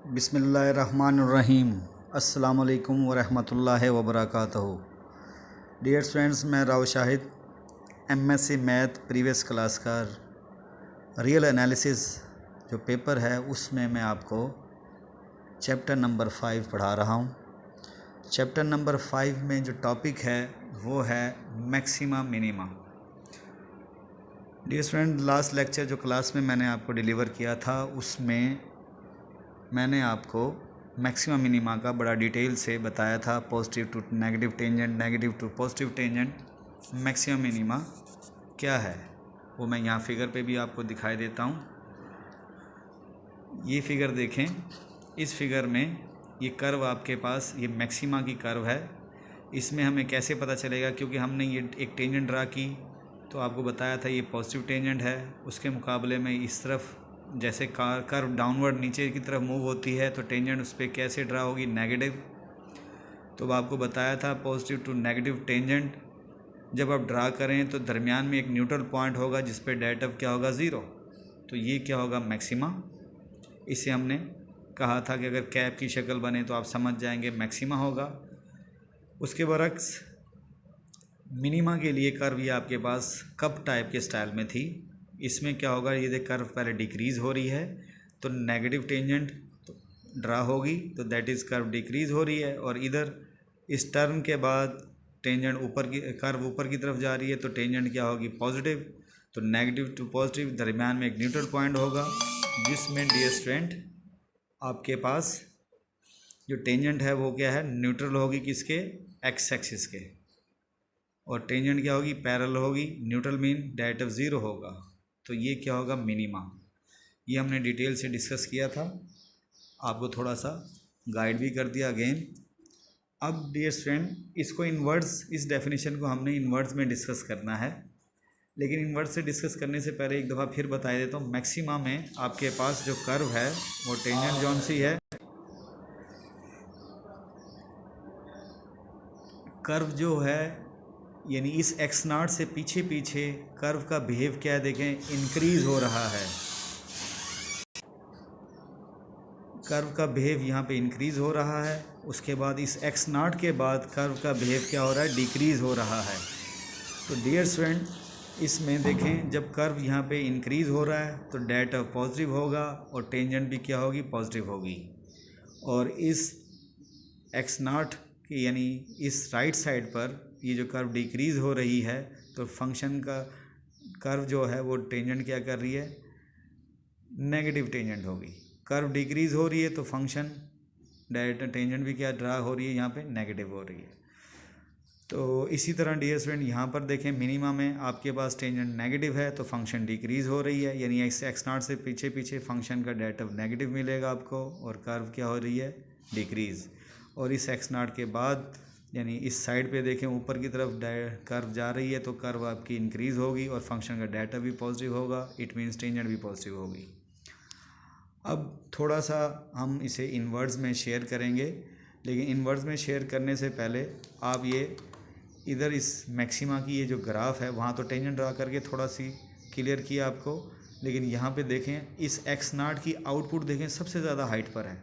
बिस्मिल्लाहिर्रहमानिर्रहीम। अस्सलामु अलैकुम वरहमतुल्लाहि वबरकातुहू। डियर फ्रेंड्स, मैं Rao Shahid MSc math previous class का रियल एनालिसिस जो पेपर है उसमें मैं आपको चैप्टर नंबर 5 पढ़ा रहा हूँ। चैप्टर नंबर 5 में जो टॉपिक है वो है maxima minima. Dear friend, last lecture जो क्लास में मैंने आपको डिलीवर किया था उसमें मैंने आपको मैक्सिमा मिनिमा का बड़ा डिटेल से बताया था। Positive to negative tangent, negative to positive tangent, maxima minima क्या है वो मैं यहाँ फिगर पे भी आपको दिखाई देता हूँ। ये फिगर देखें, इस फिगर में ये कर्व आपके पास, ये मैक्सिमा की कर्व है। इसमें हमें कैसे पता चलेगा, क्योंकि हमने ये एक टेंजेंट ड्रा की तो आपको बताया था ये पॉजिटिव टेंजेंट है। उसके मुकाबले में इस तरफ जैसे कर्व डाउनवर्ड नीचे की तरफ मूव होती है तो टेंजेंट उस पर कैसे ड्रा होगी, नेगेटिव। तो आपको बताया था पॉजिटिव टू नेगेटिव टेंजेंट जब आप ड्रा करें तो दरमियान में एक न्यूट्रल पॉइंट होगा जिस पे डेट क्या होगा, 0। तो ये क्या होगा, मैक्सिमा। इसे हमने कहा था कि अगर कैप की शक्ल बने तो आप समझ जाएंगे मैक्सिमा होगा। उसके बरक्स मिनिमा के लिए कर्व ये आपके पास कप टाइप के स्टाइल में थी। इसमें क्या होगा, ये देख कर्व पहले डिक्रीज़ हो रही है तो नेगेटिव टेंजेंट ड्रा होगी तो दैट इज़ कर्व डिक्रीज़ हो रही है। और इधर इस टर्म के बाद टेंजेंट कर्व ऊपर की तरफ जा रही है तो टेंजेंट क्या होगी, पॉजिटिव। तो नेगेटिव टू पॉजिटिव दरमियान में एक न्यूट्रल पॉइंट होगा जिसमें डियर स्टूडेंट आपके पास जो टेंजेंट है वो क्या है, न्यूट्रल होगी किसके, एक्स एक्सिस के। और टेंजेंट क्या होगी, पैरेलल होगी। न्यूट्रल मीन डेट ऑफ 0 होगा। तो ये क्या होगा, मिनिमा। ये हमने डिटेल से डिस्कस किया था, आपको थोड़ा सा गाइड भी कर दिया अगेन। अब डियर फ्रेंड, इसको इनवर्ड्स, इस डेफिनेशन को हमने इनवर्ड्स में डिस्कस करना है। लेकिन इनवर्ड्स से डिस्कस करने से पहले एक दफ़ा फिर बता देता हूँ। मैक्सिमा में आपके पास जो कर्व है वो टेंजेंट जौन सी है, कर्व जो है यानी इस एक्स नॉट से पीछे पीछे कर्व का बिहेव क्या है, देखें इंक्रीज़ हो रहा है। कर्व का बिहेव यहाँ पे इंक्रीज़ हो रहा है। उसके बाद इस एक्स नॉट के बाद कर्व का बिहेव क्या हो रहा है, डिक्रीज़ हो रहा है। तो डियर स्टूडेंट, इसमें देखें जब कर्व यहाँ पे इंक्रीज़ हो रहा है तो डेट ऑफ पॉजिटिव होगा और टेंजेंट भी क्या होगी, पॉजिटिव होगी। और इस एक्स नॉट की यानी इस राइट साइड पर ये जो कर्व डिक्रीज़ हो रही है तो फंक्शन का कर्व जो है वो टेंजेंट क्या कर रही है, नेगेटिव टेंजेंट होगी। कर्व डिक्रीज़ हो रही है तो फंक्शन डायरेक्ट टेंजेंट भी क्या ड्रा हो रही है, यहाँ पे नेगेटिव हो रही है। तो इसी तरह डियर स्टूडेंट यहाँ पर देखें, मिनिमा में आपके पास टेंजेंट नेगेटिव है तो फंक्शन डिक्रीज़ हो रही है, यानी एक्स नॉट से पीछे पीछे फंक्शन का डेट ऑफ नेगेटिव मिलेगा आपको और कर्व क्या हो रही है, डिक्रीज़। और इस एक्स नॉट के बाद यानी इस साइड पे देखें ऊपर की तरफ कर्व जा रही है तो कर्व आपकी इंक्रीज़ होगी और फंक्शन का डाटा भी पॉजिटिव होगा, इट मीन्स टेंजेंट भी पॉजिटिव होगी। अब थोड़ा सा हम इसे इनवर्ड्स में शेयर करेंगे, लेकिन इनवर्ड्स में शेयर करने से पहले आप ये इधर इस मैक्सिमा की ये जो ग्राफ है वहाँ तो टेंजेंट ड्रा करके थोड़ा सी क्लियर किया आपको, लेकिन यहाँ पे देखें इस एक्स नॉट की आउटपुट देखें सबसे ज़्यादा हाइट पर है।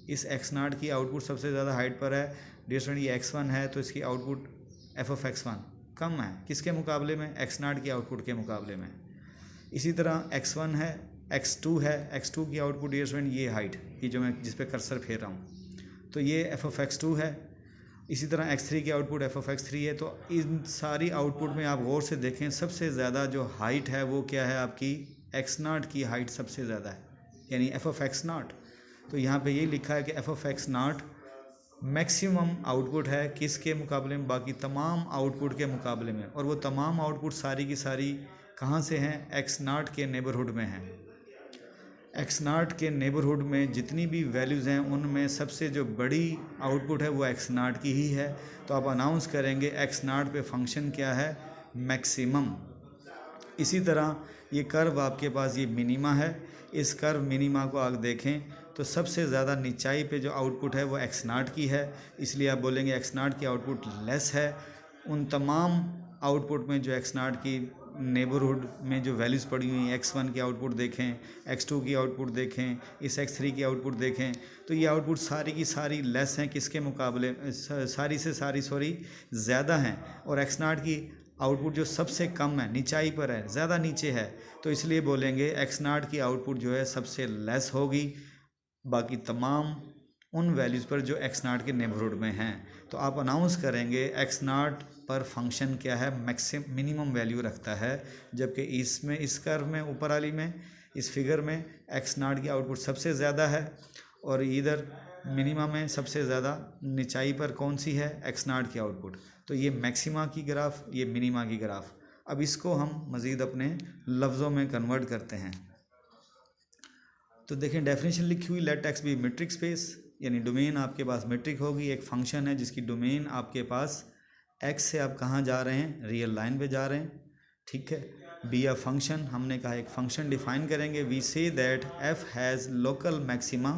इस एक्स नॉट की आउटपुट सबसे ज़्यादा हाइट पर है। डियर स्टूडेंट, ये x1 है तो इसकी आउटपुट एफ ऑफ x1 कम है किसके मुकाबले में, एक्स नॉट की आउटपुट के मुकाबले में। इसी तरह x1 है, x2 है, x2 की आउटपुट डियर स्टूडेंट ये हाइट, ये जो मैं जिस पे कर्सर फेर रहा हूँ तो ये एफ ऑफ x2 है। इसी तरह x3 की आउटपुट एफ ऑफ x3 है। तो इन सारी आउटपुट में आप गौर से देखें सबसे ज़्यादा जो हाइट है वो क्या है, आपकी एक्स नॉट की हाइट सबसे ज़्यादा है, यानी एफ ऑफ एक्स नॉट। तो यहाँ पे ये लिखा है कि F of x not maximum output है किसके मुकाबले में, बाकी तमाम आउटपुट के मुकाबले में। और वो तमाम आउटपुट सारी की सारी कहाँ से हैं, एक्स नॉट के नेबरहुड में हैं। एक्स नॉट के नेबरहुड में जितनी भी वैल्यूज़ हैं उनमें सबसे जो बड़ी आउटपुट है वो एक्स नॉट की ही है। तो आप अनाउंस करेंगे एक्स नॉट पे फंक्शन क्या है, मैक्सिमम। इसी तरह ये कर्व आपके पास ये मिनिमा है। इस कर्व मिनिमा को आप देखें तो सबसे ज़्यादा निचाई पे जो आउटपुट है वो एक्स नॉट की है, इसलिए आप बोलेंगे एक्स नॉट की आउटपुट लेस है। उन तमाम आउटपुट में जो एक्स नॉट की नेबरहुड में जो वैल्यूज़ पड़ी हुई हैं, x1 की आउटपुट देखें, x2 की आउटपुट देखें, इस x3 की आउटपुट देखें, तो ये आउटपुट सारी की सारी लेस हैं किसके मुकाबले, सारी से सारी ज़्यादा हैं। और x0 की आउटपुट जो सबसे कम है, नीचाई पर है, ज़्यादा नीचे है, तो इसलिए बोलेंगे x0 की आउटपुट जो है सबसे लेस होगी बाकी तमाम उन वैल्यूज़ पर जो x0 के नेबरहुड में हैं। तो आप अनाउंस करेंगे x0 पर फंक्शन क्या है, मिनिमम वैल्यू रखता है, जबकि इसमें इस कर्व में ऊपर वाली में इस फिगर में x0 की आउटपुट सबसे ज़्यादा है और इधर मिनिमम में सबसे ज़्यादा निचाई पर कौन सी है, x0 की आउटपुट। तो ये मैक्सिमा की ग्राफ, ये मिनिमा की ग्राफ। अब इसको हम मज़ीद अपने लफ्ज़ों में कन्वर्ट करते हैं। तो देखें डेफिनेशन लिखी हुई, let X be metric space, यानी डोमेन आपके पास मीट्रिक होगी। एक फंक्शन है जिसकी डोमेन आपके पास x से आप कहाँ जा रहे हैं, रियल लाइन पे जा रहे हैं, ठीक है। बी अ फंक्शन, हमने कहा एक फंक्शन डिफाइन करेंगे। We say that f has local maxima,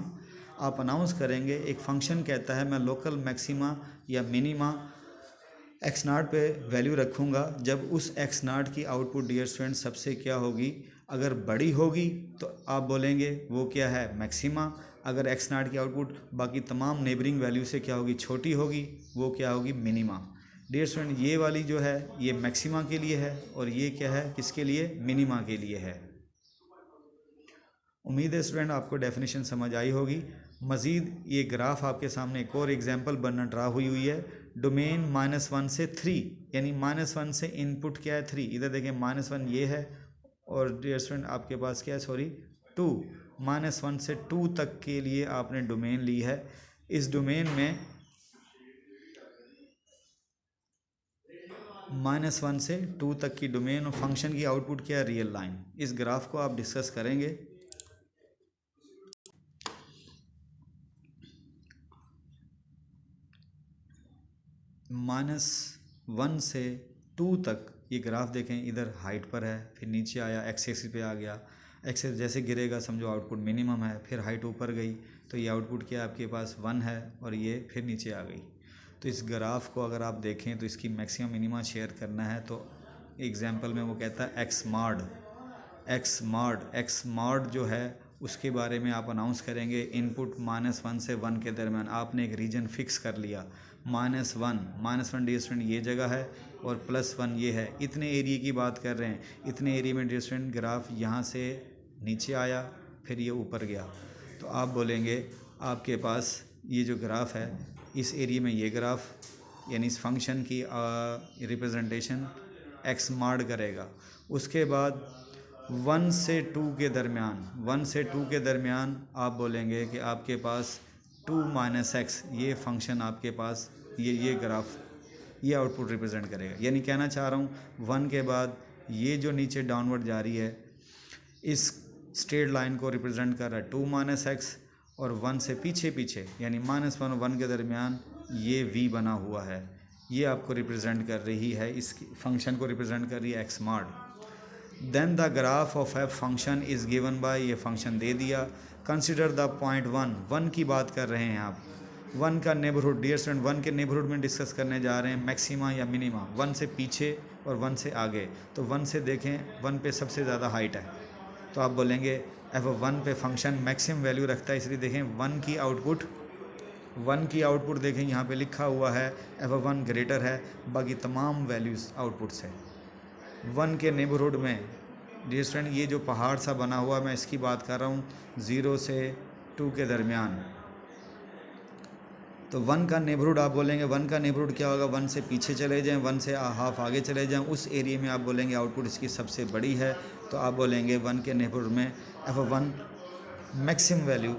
आप अनाउंस करेंगे एक फंक्शन कहता है मैं लोकल मैक्सिमा या मिनिमा x0 पे वैल्यू रखूँगा जब उस x0 की आउटपुट डियर स्टूडेंट सबसे क्या होगी, अगर बड़ी होगी तो आप बोलेंगे वो क्या है, मैक्सिमा। अगर x0 की आउटपुट बाकी तमाम नेबरिंग वैल्यू से क्या होगी, छोटी होगी, वो क्या होगी, मिनिमा। डियर स्टूडेंट ये वाली जो है ये मैक्सिमा के लिए है और ये क्या है, किसके लिए, मिनिमा के लिए है। उम्मीद है स्टूडेंट आपको डेफिनेशन समझ आई होगी। मज़ीद ये ग्राफ आपके सामने एक और एग्जांपल बनना ड्रा हुई है। डोमेन -1 से 3, यानी -1 से इनपुट क्या है, 3। इधर देखें -1 ये है और डियर स्टूडेंट आपके पास क्या है, सॉरी 2, -1 से 2 तक के लिए आपने डोमेन ली है। इस डोमेन में -1 से 2 तक की डोमेन और फंक्शन की आउटपुट क्या है, रियल लाइन। इस ग्राफ को आप डिस्कस करेंगे। -1 से 2 तक ये ग्राफ देखें, इधर हाइट पर है, फिर नीचे आया, एक्स एक्सिस पे आ गया, एक्सिस जैसे गिरेगा समझो आउटपुट मिनिमम है, फिर हाइट ऊपर गई तो ये आउटपुट क्या आपके पास 1 है और ये फिर नीचे आ गई। तो इस ग्राफ को अगर आप देखें तो इसकी मैक्सिमम मिनिमा शेयर करना है तो एग्जांपल में वो कहता है एक्स मॉड जो है उसके बारे में आप अनाउंस करेंगे। इनपुट -1 से 1 के दरमियान आपने एक रीजन फिक्स कर लिया, -1 डियर स्टूडेंट ये जगह है और +1 ये है। इतने एरिया की बात कर रहे हैं, इतने एरिया में डियर स्टूडेंट ग्राफ यहाँ से नीचे आया फिर ये ऊपर गया, तो आप बोलेंगे आपके पास ये जो ग्राफ है इस एरिया में ये ग्राफ यानी इस फंक्शन की रिप्रेजेंटेशन एक्स मॉड करेगा। उसके बाद 1 से 2 के दरमियान आप बोलेंगे कि आपके पास 2 - x ये फंक्शन आपके पास ये ग्राफ ये आउटपुट रिप्रेजेंट करेगा। यानी कहना चाह रहा हूँ 1 के बाद ये जो नीचे डाउनवर्ड जा रही है इस स्ट्रेट लाइन को रिप्रेजेंट कर रहा है 2 - x और 1 से पीछे यानी -1 और 1 के दरमियान ये v बना हुआ है, ये आपको रिप्रेजेंट कर रही है, इस फंक्शन को रिप्रेजेंट कर रही है x mod. Then the graph of f function is given by, ये फंक्शन दे दिया। कंसिडर द पॉइंट 1 की बात कर रहे हैं आप, 1 का नेबरहुड डियर स्टूडेंट 1 के नेबरहुड में डिस्कस करने जा रहे हैं मैक्सिमा या मिनिमा, 1 से पीछे और 1 से आगे। तो 1 से देखें 1 पे सबसे ज़्यादा हाइट है तो आप बोलेंगे f1 पे फंक्शन मैक्सिमम वैल्यू रखता है, इसलिए देखें 1 की आउटपुट देखें यहाँ पे लिखा हुआ है f1 ग्रेटर है बाकी तमाम वैल्यूज़ आउटपुट से। 1 के नेबरहुड में डियर स्टूडेंट ये जो पहाड़ सा बना हुआ मैं इसकी बात कर रहा हूँ 0 से 2 के दरमियान। तो 1 का नेबरहुड आप बोलेंगे 1 का नेबरहुड क्या होगा, 1 से पीछे चले जाएं, 1 से हाफ आगे चले जाएं, उस एरिया में आप बोलेंगे आउटपुट इसकी सबसे बड़ी है, तो आप बोलेंगे 1 के नेबरहुड में f1 मैक्सिमम वैल्यू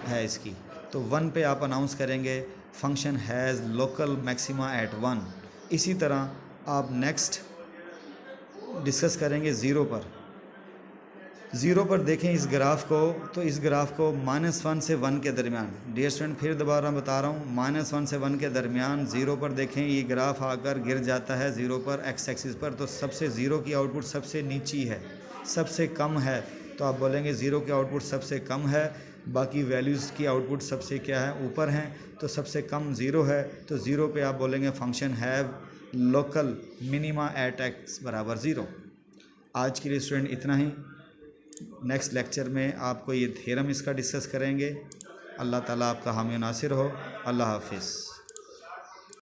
है इसकी। तो 1 पे आप अनाउंस करेंगे function has local maxima eight 1। इसी तरह आप नेक्स्ट डिस्कस करेंगे 0 पर देखें इस ग्राफ को, तो इस ग्राफ को -1 से 1 के दरमियान डियर स्टूडेंट फिर दोबारा बता रहा हूँ -1 से 1 के दरमियान 0 पर देखें ये ग्राफ आकर गिर जाता है 0 पर एक्स एक्सिस पर, तो सबसे 0 की आउटपुट सबसे नीची है, सबसे कम है, तो आप बोलेंगे 0 की आउटपुट सबसे कम है, बाकी वैल्यूज़ की आउटपुट सबसे क्या है, ऊपर हैं, तो सबसे कम 0 है, तो 0 पे आप बोलेंगे function have local minima at x = 0। आज के लिए स्टूडेंट इतना ही। नेक्स्ट लेक्चर में आपको ये थ्योरम इसका डिस्कस करेंगे। अल्लाह ताला आपका हामी नासिर हो। अल्लाह हाफिज़।